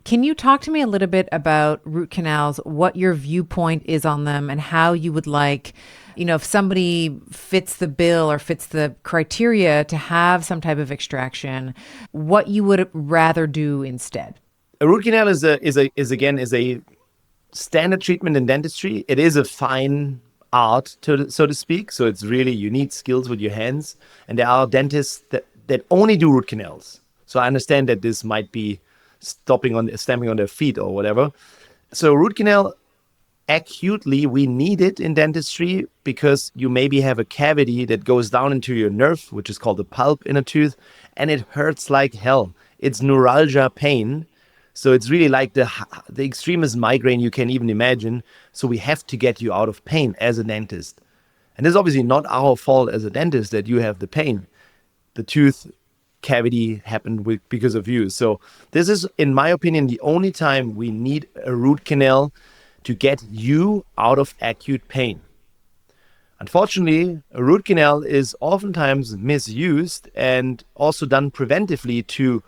Can you talk to me a little bit about root canals, what your viewpoint is on them, and how you would like, if somebody fits the bill or fits the criteria to have some type of extraction, what you would rather do instead? A root canal is a standard treatment in dentistry. It is a fine art, so to speak. So it's really, you need skills with your hands. And there are dentists that only do root canals. So I understand that this might be stamping on their feet or whatever. So root canal, acutely, we need it in dentistry because you maybe have a cavity that goes down into your nerve, which is called the pulp in a tooth, and it hurts like hell. It's neuralgia pain. So it's really like the extremest migraine you can even imagine. So we have to get you out of pain as a dentist. And it's obviously not our fault as a dentist that you have the pain. The tooth cavity happened because of you. So this is, in my opinion, the only time we need a root canal to get you out of acute pain. Unfortunately, a root canal is oftentimes misused and also done preventively to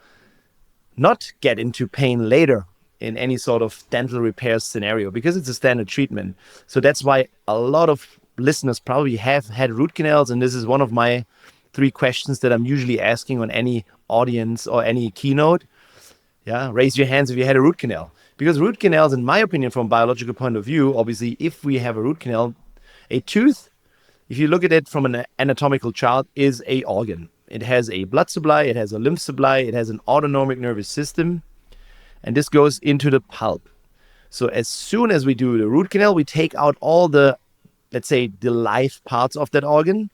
not get into pain later in any sort of dental repair scenario because it's a standard treatment. So that's why a lot of listeners probably have had root canals, and this is one of my 3 questions that I'm usually asking on any audience or any keynote. Yeah, raise your hands if you had a root canal. Because root canals, in my opinion, from a biological point of view, obviously, if we have a root canal, a tooth, if you look at it from an anatomical chart, is a organ. It has a blood supply, it has a lymph supply, it has an autonomic nervous system, and this goes into the pulp. So as soon as we do the root canal, we take out all the, let's say, the life parts of that organ,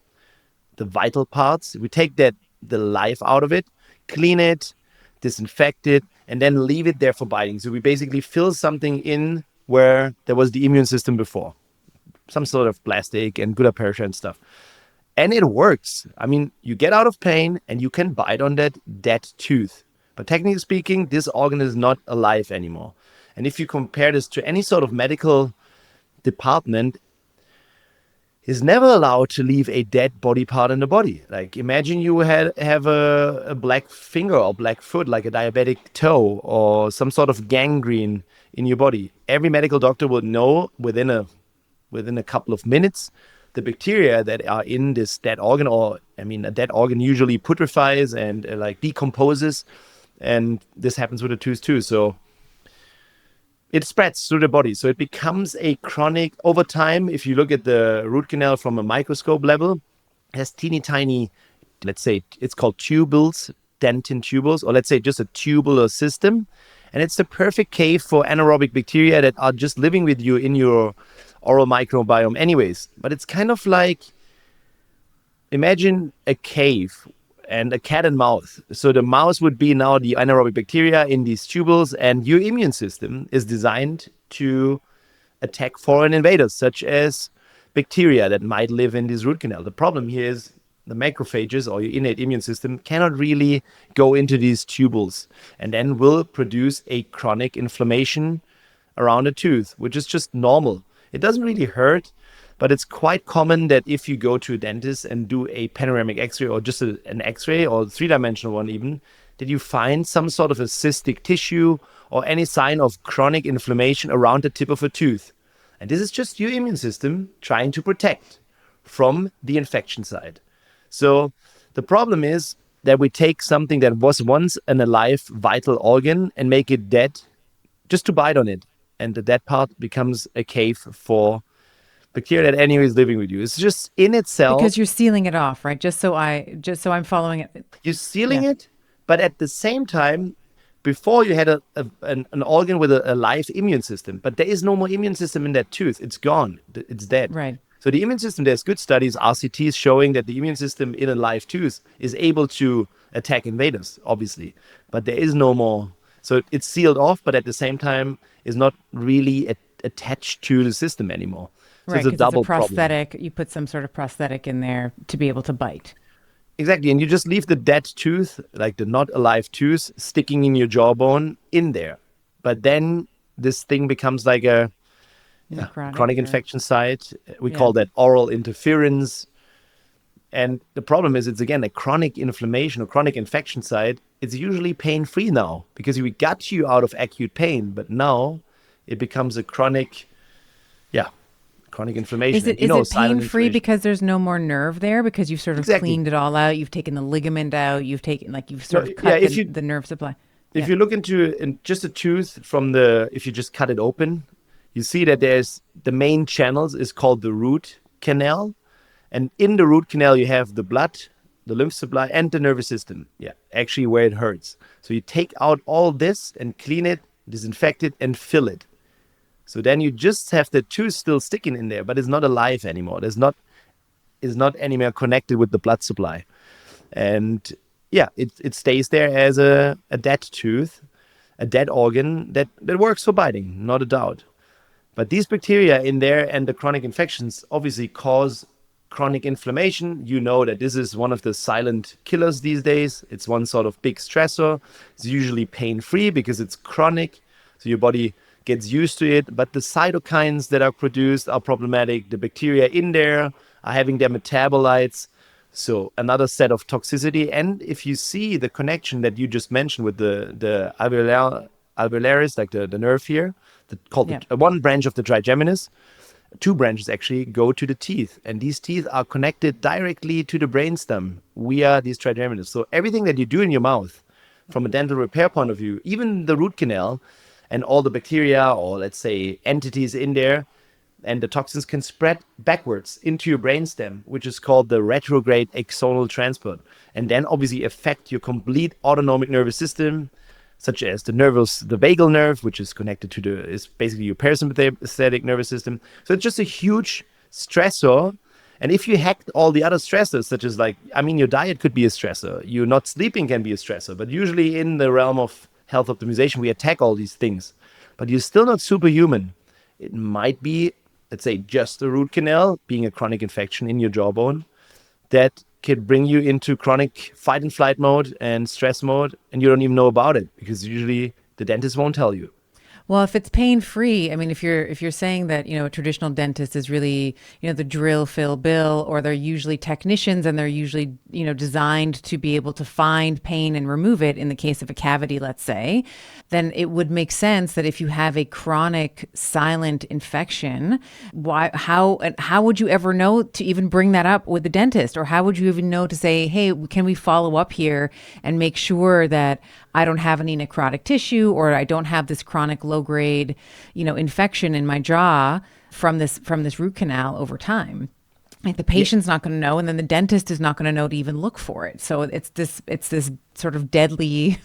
the vital parts. We take the life out of it, clean it, disinfect it, and then leave it there for biting. So we basically fill something in where there was the immune system before, some sort of plastic and gutta percha and stuff. And it works. I mean, you get out of pain and you can bite on that dead tooth. But technically speaking, this organ is not alive anymore. And if you compare this to any sort of medical department, is never allowed to leave a dead body part in the body. Like imagine you have a black finger or black foot, like a diabetic toe or some sort of gangrene in your body. Every medical doctor would know within a couple of minutes the bacteria that are in this dead organ, or I mean, a dead organ usually putrefies and like decomposes, and this happens with a tooth too. So it spreads through the body. So it becomes a chronic, over time, if you look at the root canal from a microscope level, it has teeny tiny, let's say it's called tubules, dentin tubules, or let's say just a tubular system. And it's the perfect cave for anaerobic bacteria that are just living with you in your oral microbiome anyways. But it's kind of like, imagine a cave and a cat and mouse. So the mouse would be now the anaerobic bacteria in these tubules, and your immune system is designed to attack foreign invaders, such as bacteria that might live in this root canal. The problem here is the macrophages, or your innate immune system, cannot really go into these tubules and then will produce a chronic inflammation around a tooth, which is just normal. It doesn't really hurt, but it's quite common that if you go to a dentist and do a panoramic x-ray or just an x-ray or 3-dimensional one even, that you find some sort of a cystic tissue or any sign of chronic inflammation around the tip of a tooth. And this is just your immune system trying to protect from the infection side. So the problem is that we take something that was once an alive, vital organ and make it dead just to bite on it. And the dead part becomes a cave for bacteria that anyway is living with you. It's just in itself. Because you're sealing it off, right? Just so I'm following it. You're sealing it, but at the same time, before you had an organ with a live immune system, but there is no more immune system in that tooth. It's gone. It's dead. Right. So the immune system, there's good studies, RCTs, showing that the immune system in a live tooth is able to attack invaders, obviously. But there is no more. So it's sealed off, but at the same time is not really attached to the system anymore. So Right, it's a because double it's a prosthetic. problem. You put some sort of prosthetic in there to be able to bite. Exactly. And you just leave the dead tooth, like the not alive tooth, sticking in your jawbone in there. But then this thing becomes like a chronic infection site. We call that oral interference. And the problem is it's, again, a chronic inflammation or chronic infection site it's usually pain-free now because we got you out of acute pain, but now it becomes a chronic, yeah, chronic inflammation. And Is it silent pain free inflammation. because there's no more nerve there because you've sort of Exactly. cleaned it all out, you've taken the ligament out, you've No, sort of yeah, cut the nerve supply. if Yeah. you look into just a tooth from if you just cut it open, you see that there's the main channels is called the root canal. And in the root canal, you have the blood, the lymph supply, and the nervous system. Yeah, actually where it hurts. So you take out all this and clean it, disinfect it, and fill it. So then you just have the tooth still sticking in there, but it's not alive anymore. It's not anymore connected with the blood supply. And yeah, it stays there as a dead tooth, a dead organ that works for biting, not a doubt. But these bacteria in there and the chronic infections obviously cause chronic inflammation. You know that this is one of the silent killers these days. It's one sort of big stressor. It's usually pain-free because it's chronic. So your body gets used to it. But the cytokines that are produced are problematic. The bacteria in there are having their metabolites. So another set of toxicity. And if you see the connection that you just mentioned with the alveolaris, like the nerve here, called Yeah. one branch of the trigeminus, two branches actually go to the teeth. And these teeth are connected directly to the brainstem via these trigeminus. So everything that you do in your mouth from a dental repair point of view, even the root canal and all the bacteria or let's say entities in there, and the toxins can spread backwards into your brainstem, which is called the retrograde axonal transport, and then obviously affect your complete autonomic nervous system, such as the vagal nerve, which is connected to is basically your parasympathetic nervous system. So it's just a huge stressor. And if you hacked all the other stressors, such as your diet could be a stressor, you not sleeping can be a stressor, but usually in the realm of health optimization, we attack all these things, but you're still not superhuman. It might be, let's say, just a root canal being a chronic infection in your jawbone that could bring you into chronic fight and flight mode and stress mode, and you don't even know about it because usually the dentist won't tell you. Well, if it's pain free, I mean, if you're saying that, a traditional dentist is really, the drill, fill, bill, or they're usually technicians and they're usually, designed to be able to find pain and remove it in the case of a cavity, let's say, then it would make sense that if you have a chronic silent infection, how would you ever know to even bring that up with the dentist? Or how would you even know to say, hey, can we follow up here and make sure that I don't have any necrotic tissue or I don't have this chronic low grade, infection in my jaw from this root canal over time? Like the patient's not going to know, and then the dentist is not going to know to even look for it. So it's this sort of deadly,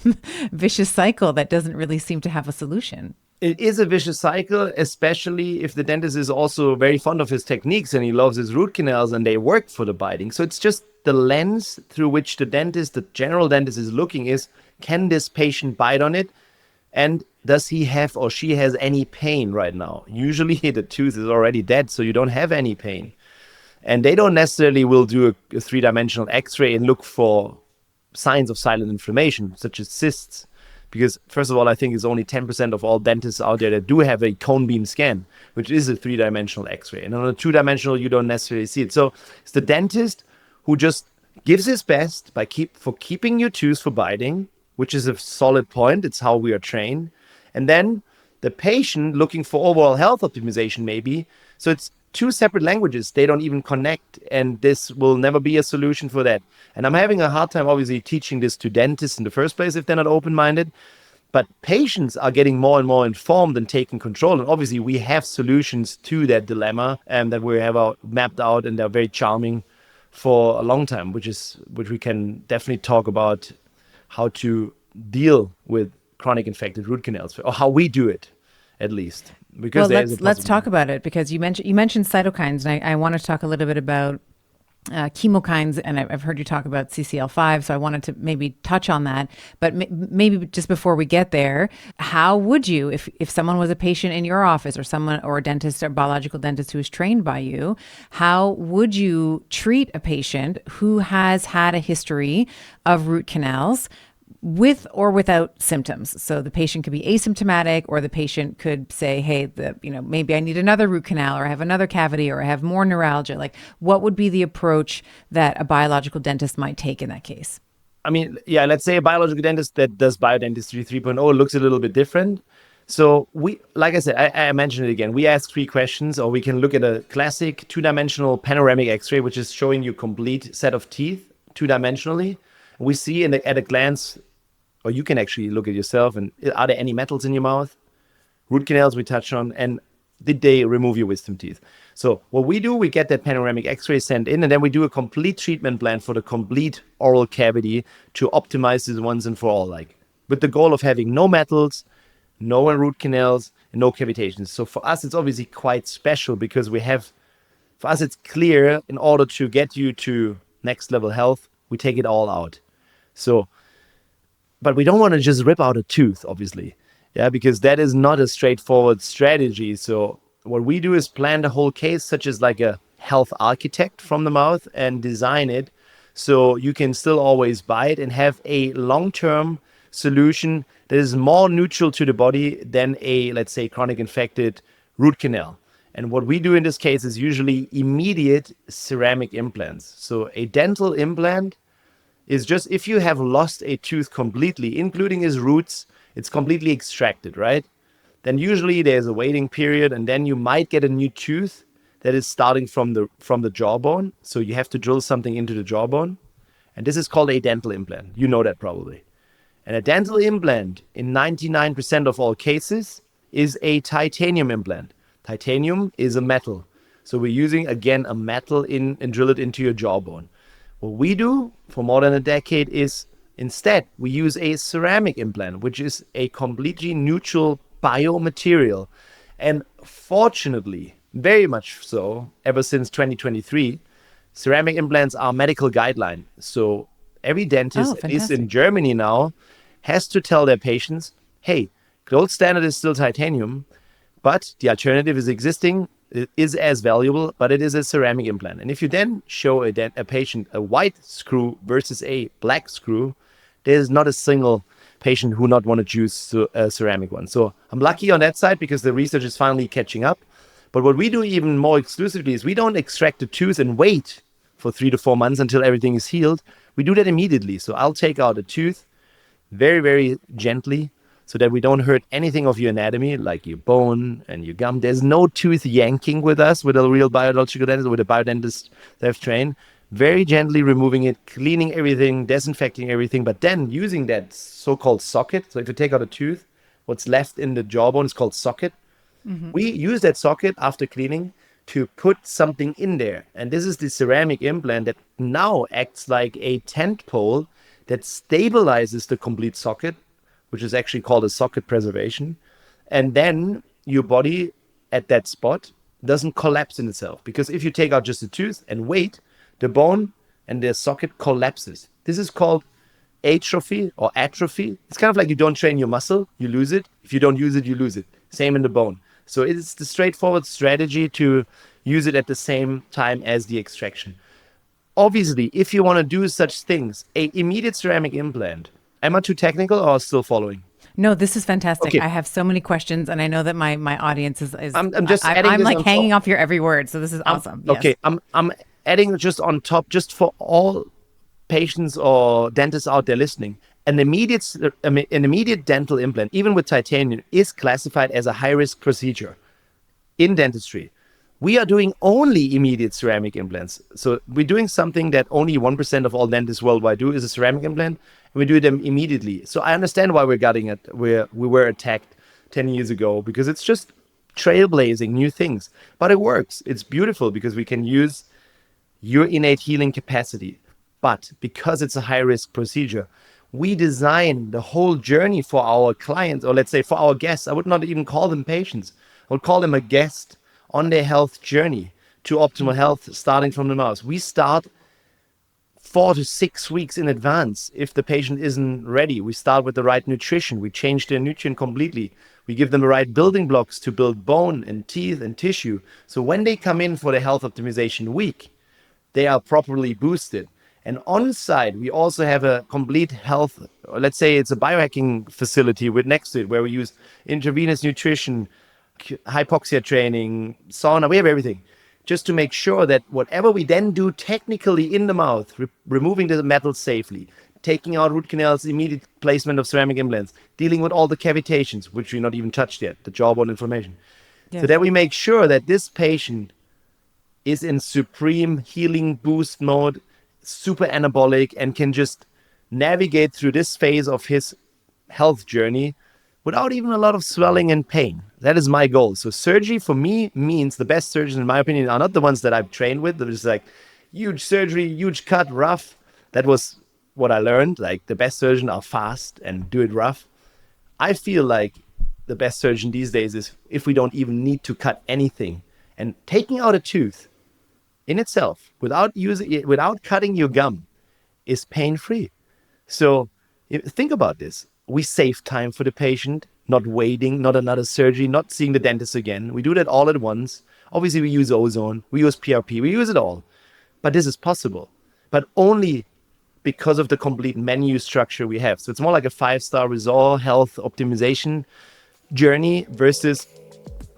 vicious cycle that doesn't really seem to have a solution. It is a vicious cycle, especially if the dentist is also very fond of his techniques and he loves his root canals and they work for the biting. So it's just the lens through which the general dentist is looking is, can this patient bite on it? And does he have or she has any pain right now? Usually the tooth is already dead, so you don't have any pain. And they don't necessarily will do a three-dimensional x-ray and look for signs of silent inflammation, such as cysts. Because first of all, I think it's only 10% of all dentists out there that do have a cone beam scan, which is a three-dimensional x-ray. And on a two-dimensional, you don't necessarily see it. So it's the dentist who just gives his best for keeping your tooth from biting, which is a solid point. It's how we are trained. And then the patient looking for overall health optimization, maybe. So it's two separate languages. They don't even connect, and this will never be a solution for that. And I'm having a hard time, obviously, teaching this to dentists in the first place if they're not open-minded. But patients are getting more and more informed and taking control. And obviously, we have solutions to that dilemma that we have mapped out, and they're very charming for a long time, which we can definitely talk about how to deal with chronic infected root canals, or how we do it, at least. Because Well, let's talk about it, because you mentioned cytokines, and I want to talk a little bit about chemokines, and I've heard you talk about CCL5, so I wanted to maybe touch on that. But maybe just before we get there, how would you, if someone was a patient in your office, or a dentist or biological dentist who is trained by you, how would you treat a patient who has had a history of root canals with or without symptoms? So the patient could be asymptomatic, or the patient could say, hey, maybe I need another root canal, or I have another cavity, or I have more neuralgia. Like, what would be the approach that a biological dentist might take in that case? I mean, yeah, let's say a biological dentist that does biodentistry 3.0 looks a little bit different. So we, like I said, I mentioned it again. We ask three questions, or we can look at a classic two-dimensional panoramic X-ray, which is showing you complete set of teeth two-dimensionally. We see at a glance, or you can actually look at yourself, and are there any metals in your mouth? Root canals we touched on, and did they remove your wisdom teeth? So what we do, we get that panoramic X-ray sent in, and then we do a complete treatment plan for the complete oral cavity to optimize this once and for all, like with the goal of having no metals, no root canals, and no cavitations. So for us, it's obviously quite special because for us, it's clear in order to get you to next level health, we take it all out. So but we don't want to just rip out a tooth, obviously. Yeah, because that is not a straightforward strategy. So what we do is plan the whole case, such as like a health architect from the mouth, and design it so you can still always bite and have a long-term solution that is more neutral to the body than a, let's say, chronic infected root canal. And what we do in this case is usually immediate ceramic implants. So a dental implant is just if you have lost a tooth completely, including its roots, it's completely extracted, right? Then usually there's a waiting period, and then you might get a new tooth that is starting from the jawbone. So you have to drill something into the jawbone, and this is called a dental implant. You know that probably. And a dental implant, in 99% of all cases, is a titanium implant. Titanium is a metal. So we're using, again, a metal in and drill it into your jawbone. What we do for more than a decade is instead we use a ceramic implant, which is a completely neutral biomaterial. And fortunately, very much so, ever since 2023, ceramic implants are medical guideline. So every Oh, dentist, at least in fantastic. Germany now, has to tell their patients, hey, gold standard is still titanium, but the alternative is existing. It is as valuable, but it is a ceramic implant. And if you then show a patient a white screw versus a black screw, there's not a single patient who not want to choose a ceramic one. So I'm lucky on that side because the research is finally catching up. But what we do even more exclusively is we don't extract the tooth and wait for 3 to 4 months until everything is healed. We do that immediately. So I'll take out a tooth very, very gently so that we don't hurt anything of your anatomy, like your bone and your gum. There's no tooth yanking with us, with a real biological dentist, with a biodentist that I've trained. Very gently removing it, cleaning everything, disinfecting everything, but then using that so-called socket. So if you take out a tooth, what's left in the jawbone is called socket. We use that socket after cleaning to put something in there. And this is the ceramic implant that now acts like a tent pole that stabilizes the complete socket, which is actually called a socket preservation. And then your body at that spot doesn't collapse in itself. Because if you take out just a tooth and wait, the bone and the socket collapses. This is called atrophy or atrophy. It's kind of like you don't train your muscle, you lose it. If you don't use it, you lose it. Same in the bone. So it's the straightforward strategy to use it at the same time as the extraction. Obviously, if you want to do such things, a immediate ceramic implant. Am I too technical or still following? No, this is fantastic. Okay, I have so many questions, and I know that my audience is I'm just adding I'm this like on top. hanging off your every word. So this is I'm awesome. okay. Yes. I'm adding just on top, just for all patients or dentists out there listening. An immediate dental implant, even with titanium, is classified as a high risk procedure in dentistry. We are doing only immediate ceramic implants. So we're doing something that only 1% of all dentists worldwide do is a ceramic implant, and we do them immediately. So I understand why we're getting it, where we were attacked 10 years ago, because it's just trailblazing new things. But it works. It's beautiful because we can use your innate healing capacity. But because it's a high risk procedure, we design the whole journey for our clients, or let's say for our guests. I would not even call them patients, I would call them a guest on their health journey to optimal health, starting from the mouth. We start 4 to 6 weeks in advance. If the patient isn't ready, we start with the right nutrition. We change their nutrient completely. We give them the right building blocks to build bone and teeth and tissue. So when they come in for the health optimization week, they are properly boosted. And on site, we also have a complete health, let's say it's a biohacking facility with next to it, where we use intravenous nutrition, hypoxia training, sauna, we have everything. Just to make sure that whatever we then do technically in the mouth, removing the metal safely, taking out root canals, immediate placement of ceramic implants, dealing with all the cavitations, which we not even touched yet, the jawbone inflammation. So Yes. that we make sure that this patient is in supreme healing boost mode, super anabolic, and can just navigate through this phase of his health journey without even a lot of swelling and pain. That is my goal. So surgery for me means the best surgeons, in my opinion, are not the ones that I've trained with. There's like huge surgery, huge cut, rough. That was what I learned. Like the best surgeons are fast and do it rough. I feel like the best surgeon these days is if we don't even need to cut anything, and taking out a tooth in itself without using it, without cutting your gum, is pain-free. So think about this. We save time for the patient, not waiting, not another surgery, not seeing the dentist again. We do that all at once. Obviously, we use ozone, we use PRP, we use it all. But this is possible. But only because of the complete menu structure we have. So it's more like a 5-star resort health optimization journey versus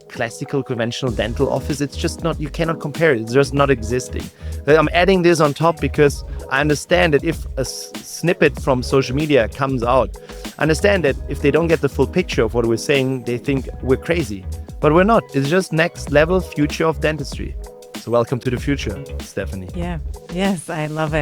classical conventional dental office. It's just not, you cannot compare it. It's just not existing. I'm adding this on top because I understand that if a snippet from social media comes out, I understand that if they don't get the full picture of what we're saying, they think we're crazy. But we're not. It's just next level future of dentistry. So welcome to the future, Stephanie. Yeah. Yes, I love it.